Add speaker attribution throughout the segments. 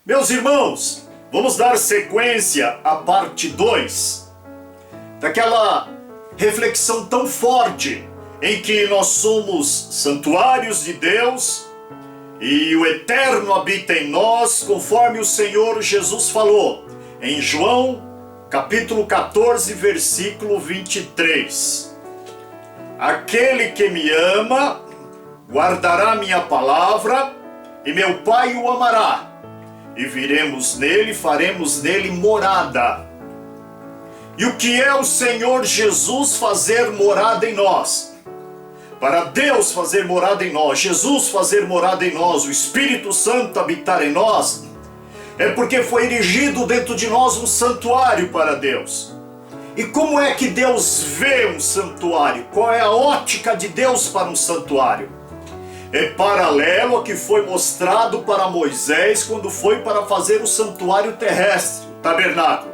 Speaker 1: Meus irmãos, vamos dar sequência à parte 2 daquela reflexão tão forte em que nós somos santuários de Deus e o Eterno habita em nós, conforme o Senhor Jesus falou em João capítulo 14, versículo 23. Aquele que me ama guardará minha palavra e meu Pai o amará. E viremos nele, faremos nele morada. E o que é o Senhor Jesus fazer morada em nós? Para Deus fazer morada em nós, Jesus fazer morada em nós, o Espírito Santo habitar em nós, é porque foi erigido dentro de nós um santuário para Deus. E como é que Deus vê um santuário? Qual é a ótica de Deus para um santuário? É paralelo ao que foi mostrado para Moisés quando foi para fazer o santuário terrestre, o tabernáculo.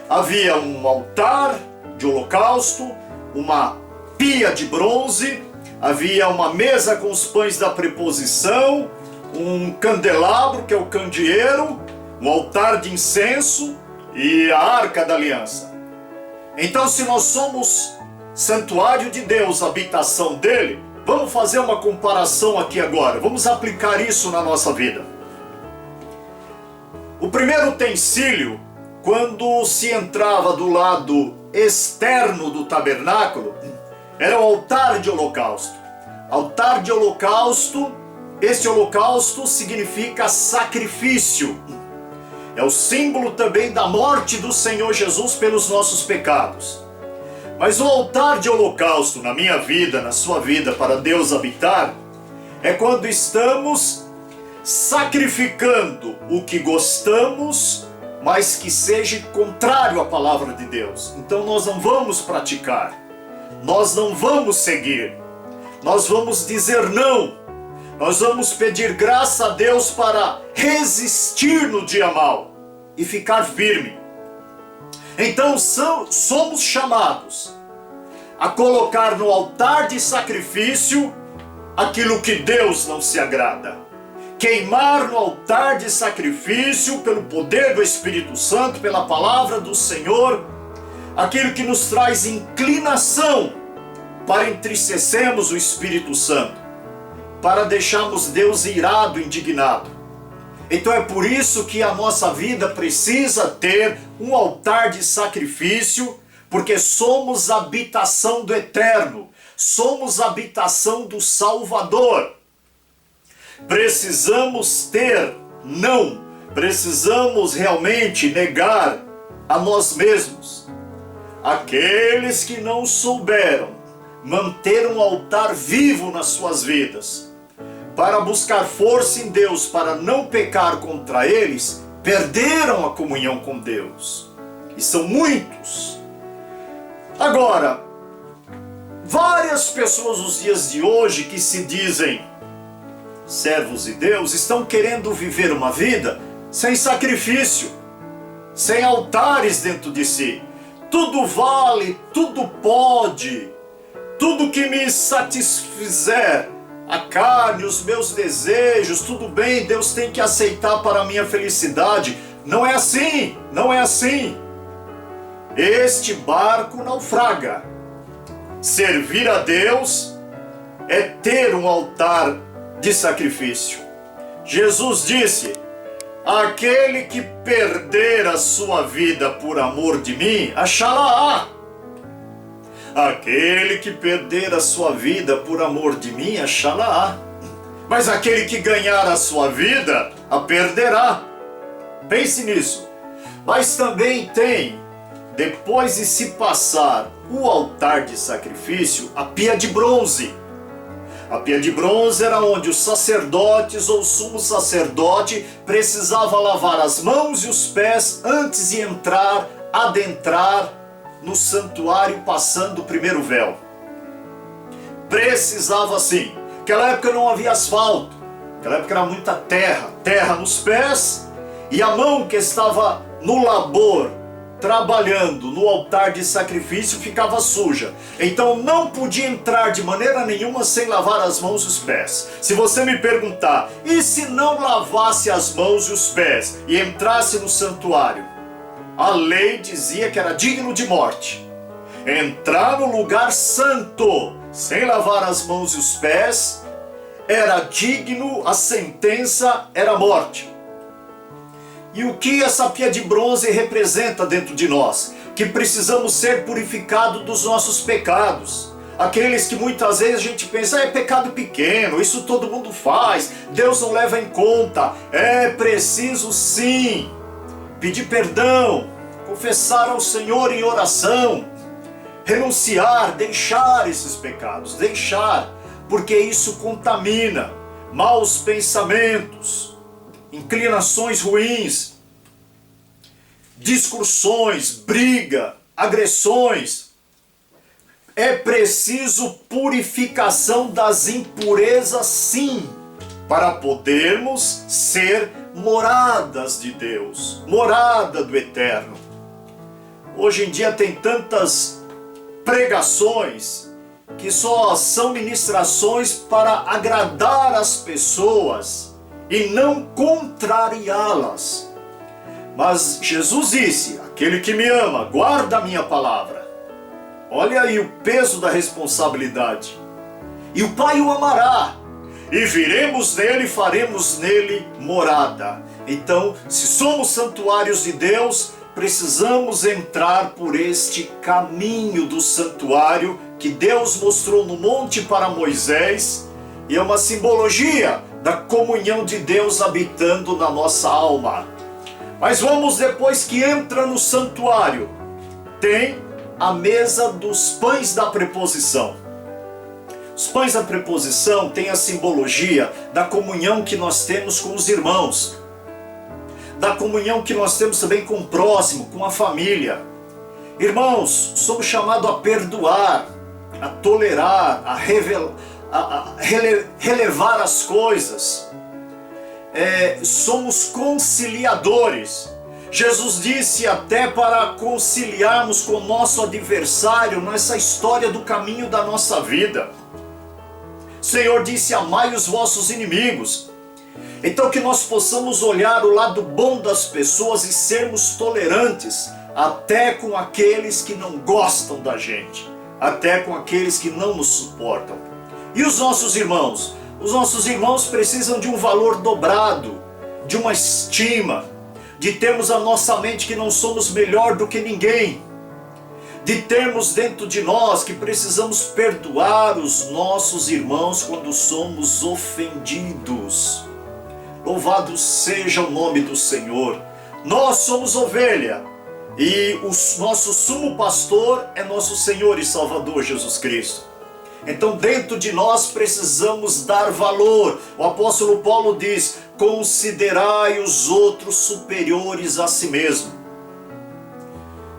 Speaker 1: Havia um altar de holocausto, uma pia de bronze, havia uma mesa com os pães da preposição, um candelabro, que é o candeeiro, um altar de incenso e a arca da aliança. Então, se nós somos santuário de Deus, habitação dele, vamos fazer uma comparação aqui agora. Vamos aplicar isso na nossa vida. O primeiro utensílio, quando se entrava do lado externo do tabernáculo, era o altar de holocausto. Altar de holocausto, esse holocausto significa sacrifício. É o símbolo também da morte do Senhor Jesus pelos nossos pecados. Mas o altar de holocausto na minha vida, na sua vida, para Deus habitar, é quando estamos sacrificando o que gostamos, mas que seja contrário à palavra de Deus. Então nós não vamos praticar, nós não vamos seguir, nós vamos dizer não, nós vamos pedir graça a Deus para resistir no dia mau e ficar firme. Então somos chamados a colocar no altar de sacrifício aquilo que Deus não se agrada. Queimar no altar de sacrifício, pelo poder do Espírito Santo, pela palavra do Senhor, aquilo que nos traz inclinação para entristecermos o Espírito Santo, para deixarmos Deus irado, indignado. Então é por isso que a nossa vida precisa ter um altar de sacrifício, porque somos habitação do Eterno, somos habitação do Salvador. Precisamos ter, não, precisamos realmente negar a nós mesmos. Aqueles que não souberam manter um altar vivo nas suas vidas, para buscar força em Deus, para não pecar contra eles, perderam a comunhão com Deus. E são muitos. Agora, várias pessoas nos dias de hoje que se dizem servos de Deus, estão querendo viver uma vida sem sacrifício, sem altares dentro de si. Tudo vale, tudo pode, tudo que me satisfizer, a carne, os meus desejos, tudo bem, Deus tem que aceitar para a minha felicidade. Não é assim, não é assim. Este barco naufraga. Servir a Deus é ter um altar de sacrifício. Jesus disse: aquele que perder a sua vida por amor de mim, achá-la-á. Aquele que perder a sua vida por amor de mim, achá-la-á. Mas aquele que ganhar a sua vida, a perderá. Pense nisso. Mas também tem, depois de se passar o altar de sacrifício, a pia de bronze. A pia de bronze era onde os sacerdotes ou o sumo sacerdote precisava lavar as mãos e os pés antes de adentrar no santuário, passando o primeiro véu. Precisava sim. Naquela época não havia asfalto, naquela época era muita terra nos pés, e a mão que estava no labor trabalhando no altar de sacrifício ficava suja. Então não podia entrar de maneira nenhuma sem lavar as mãos e os pés. Se você me perguntar, e se não lavasse as mãos e os pés e entrasse no santuário? A lei dizia que era digno de morte. Entrar no lugar santo sem lavar as mãos e os pés era digno, a sentença era morte. E o que essa pia de bronze representa dentro de nós? Que precisamos ser purificados dos nossos pecados. Aqueles que muitas vezes a gente pensa, é pecado pequeno, isso todo mundo faz, Deus não leva em conta. É preciso sim pedir perdão, confessar ao Senhor em oração, renunciar, deixar esses pecados, deixar, porque isso contamina. Maus pensamentos, inclinações ruins, discussões, briga, agressões. É preciso purificação das impurezas, sim, para podermos ser moradas de Deus, morada do Eterno. Hoje em dia tem tantas pregações que só são ministrações para agradar as pessoas e não contrariá-las. Mas Jesus disse, aquele que me ama, guarda a minha palavra. Olha aí o peso da responsabilidade. E o Pai o amará, e viremos nele e faremos nele morada. Então, se somos santuários de Deus, precisamos entrar por este caminho do santuário que Deus mostrou no monte para Moisés, e é uma simbologia da comunhão de Deus habitando na nossa alma. Mas vamos, depois que entra no santuário, tem a mesa dos pães da preposição. Os pães da preposição têm a simbologia da comunhão que nós temos com os irmãos, da comunhão que nós temos também com o próximo, com a família. Irmãos, somos chamados a perdoar, a tolerar, a relevar as coisas. Somos conciliadores. Jesus disse até para conciliarmos com o nosso adversário nessa história do caminho da nossa vida. O Senhor disse, amai os vossos inimigos. Então que nós possamos olhar o lado bom das pessoas e sermos tolerantes, até com aqueles que não gostam da gente, até com aqueles que não nos suportam. E os nossos irmãos? Os nossos irmãos precisam de um valor dobrado, de uma estima, de termos a nossa mente que não somos melhor do que ninguém, de termos dentro de nós que precisamos perdoar os nossos irmãos quando somos ofendidos. Louvado seja o nome do Senhor. Nós somos ovelha e o nosso sumo pastor é nosso Senhor e Salvador Jesus Cristo. Então dentro de nós precisamos dar valor. O apóstolo Paulo diz, considerai os outros superiores a si mesmo.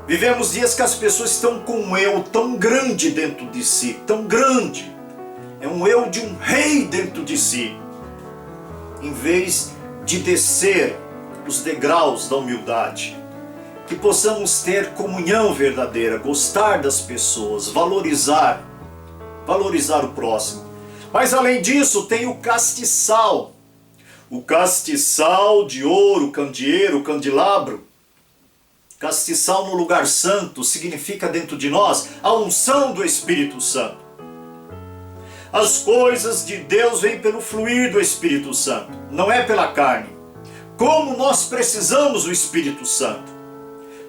Speaker 1: Vivemos dias que as pessoas estão com um eu tão grande dentro de si, tão grande. É um eu de um rei dentro de si. Em vez de descer os degraus da humildade, que possamos ter comunhão verdadeira, gostar das pessoas, valorizar o próximo. Mas além disso tem o castiçal. O castiçal de ouro, candeeiro, candelabro. Castiçal no lugar santo significa dentro de nós a unção do Espírito Santo. As coisas de Deus vêm pelo fluir do Espírito Santo, não é pela carne. Como nós precisamos do Espírito Santo.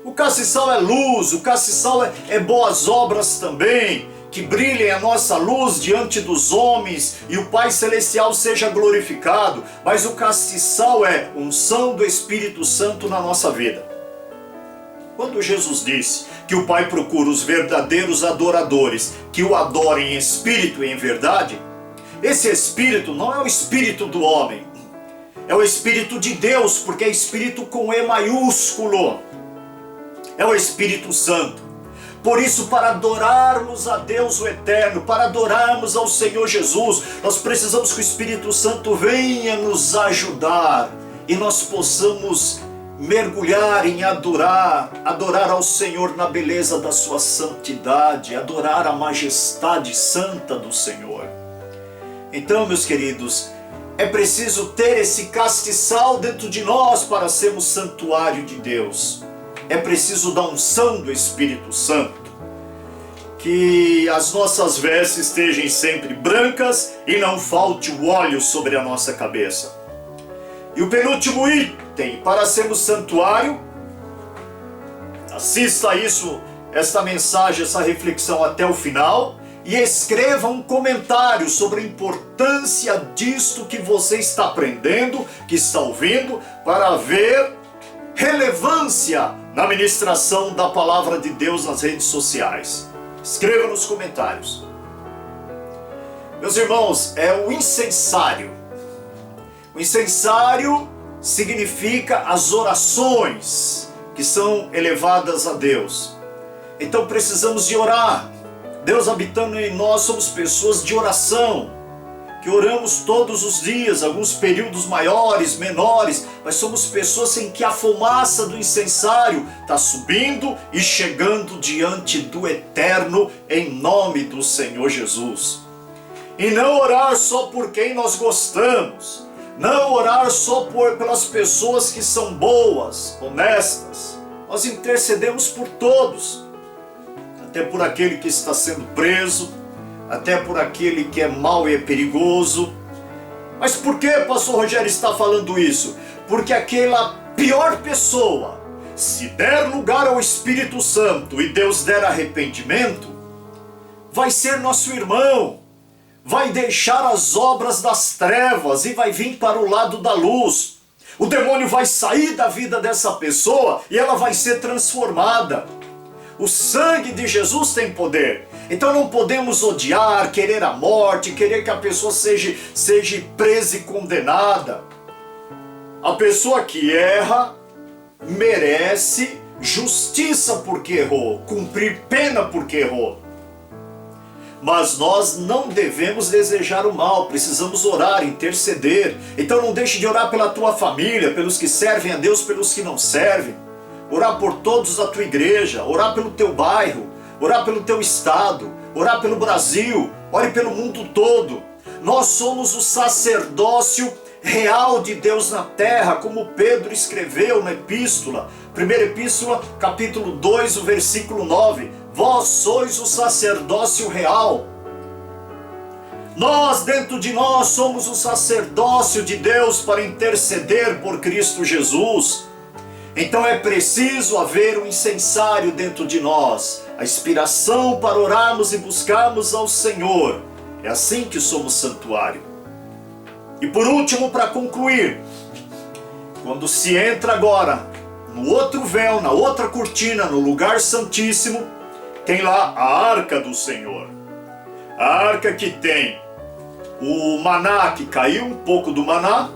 Speaker 1: O castiçal é luz, o castiçal é boas obras também, que brilhem a nossa luz diante dos homens e o Pai Celestial seja glorificado. Mas o castiçal é unção do Espírito Santo na nossa vida. Quando Jesus disse que o Pai procura os verdadeiros adoradores, que o adorem em espírito e em verdade, esse espírito não é o espírito do homem, é o Espírito de Deus, porque é Espírito com E maiúsculo, é o Espírito Santo. Por isso, para adorarmos a Deus o Eterno, para adorarmos ao Senhor Jesus, nós precisamos que o Espírito Santo venha nos ajudar e nós possamos mergulhar em adorar ao Senhor na beleza da sua santidade, adorar a majestade santa do Senhor. Então, meus queridos, é preciso ter esse castiçal dentro de nós para sermos santuário de Deus. É preciso da unção do Espírito Santo. Que as nossas vestes estejam sempre brancas e não falte o óleo sobre a nossa cabeça. E o penúltimo item, para sermos santuário, assista isso, esta mensagem, essa reflexão até o final e escreva um comentário sobre a importância disto que você está aprendendo, que está ouvindo, para ver relevância na ministração da palavra de Deus nas redes sociais. Escreva nos comentários. Meus irmãos, é o incensário. O incensário significa as orações que são elevadas a Deus. Então precisamos de orar. Deus habitando em nós, somos pessoas de oração, que oramos todos os dias, alguns períodos maiores, menores, mas somos pessoas em que a fumaça do incensário está subindo e chegando diante do Eterno, em nome do Senhor Jesus. E não orar só por quem nós gostamos, não orar só pelas pessoas que são boas, honestas. Nós intercedemos por todos, até por aquele que está sendo preso, até por aquele que é mau e é perigoso. Mas por que o pastor Rogério está falando isso? Porque aquela pior pessoa, se der lugar ao Espírito Santo e Deus der arrependimento, vai ser nosso irmão, vai deixar as obras das trevas e vai vir para o lado da luz. O demônio vai sair da vida dessa pessoa e ela vai ser transformada. O sangue de Jesus tem poder. Então não podemos odiar, querer a morte, querer que a pessoa seja presa e condenada. A pessoa que erra merece justiça porque errou, cumprir pena porque errou. Mas nós não devemos desejar o mal, precisamos orar, interceder. Então não deixe de orar pela tua família, pelos que servem a Deus, pelos que não servem. Orar por todos da tua igreja, orar pelo teu bairro, orar pelo teu estado, orar pelo Brasil, ore pelo mundo todo. Nós somos o sacerdócio real de Deus na terra, como Pedro escreveu na epístola, 1 epístola, capítulo 2, o versículo 9. Vós sois o sacerdócio real. Nós, dentro de nós, somos o sacerdócio de Deus para interceder por Cristo Jesus. Então é preciso haver um incensário dentro de nós, a inspiração para orarmos e buscarmos ao Senhor. É assim que somos santuário. E por último, para concluir, quando se entra agora no outro véu, na outra cortina, no lugar santíssimo, tem lá a arca do Senhor. A arca que tem o maná que caiu, um pouco do maná,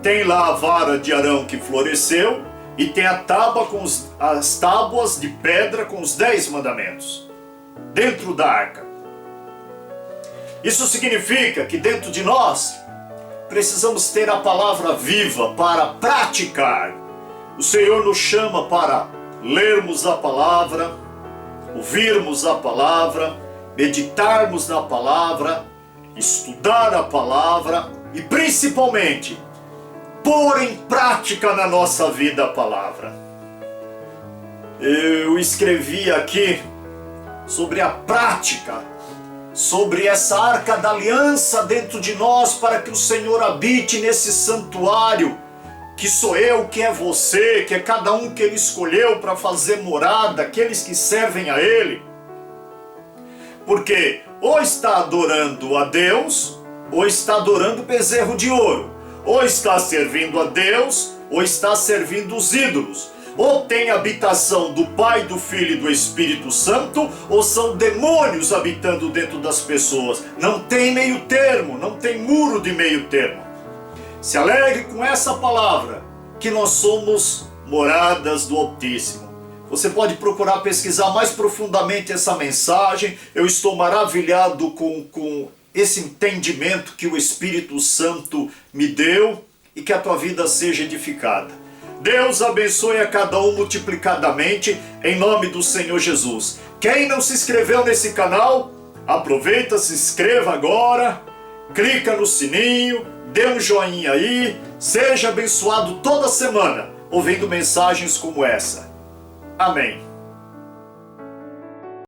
Speaker 1: tem lá a vara de Arão que floresceu, e tem a tábua as tábuas de pedra com os 10 mandamentos dentro da arca. Isso significa que dentro de nós precisamos ter a palavra viva para praticar. O Senhor nos chama para lermos a palavra, ouvirmos a palavra, meditarmos na palavra, estudar a palavra e principalmente pôr em prática na nossa vida a palavra. Eu escrevi aqui sobre a prática, sobre essa arca da aliança dentro de nós, para que o Senhor habite nesse santuário, que sou eu, que é você, que é cada um que Ele escolheu para fazer morada, aqueles que servem a Ele. Porque ou está adorando a Deus, ou está adorando o bezerro de ouro. Ou está servindo a Deus, ou está servindo os ídolos. Ou tem habitação do Pai, do Filho e do Espírito Santo, ou são demônios habitando dentro das pessoas. Não tem meio termo, não tem muro de meio termo. Se alegre com essa palavra, que nós somos moradas do Altíssimo. Você pode procurar pesquisar mais profundamente essa mensagem. Eu estou maravilhado com esse entendimento que o Espírito Santo me deu, e que a tua vida seja edificada. Deus abençoe a cada um multiplicadamente, em nome do Senhor Jesus. Quem não se inscreveu nesse canal, aproveita, se inscreva agora, clica no sininho, dê um joinha aí, seja abençoado toda semana, ouvindo mensagens como essa. Amém.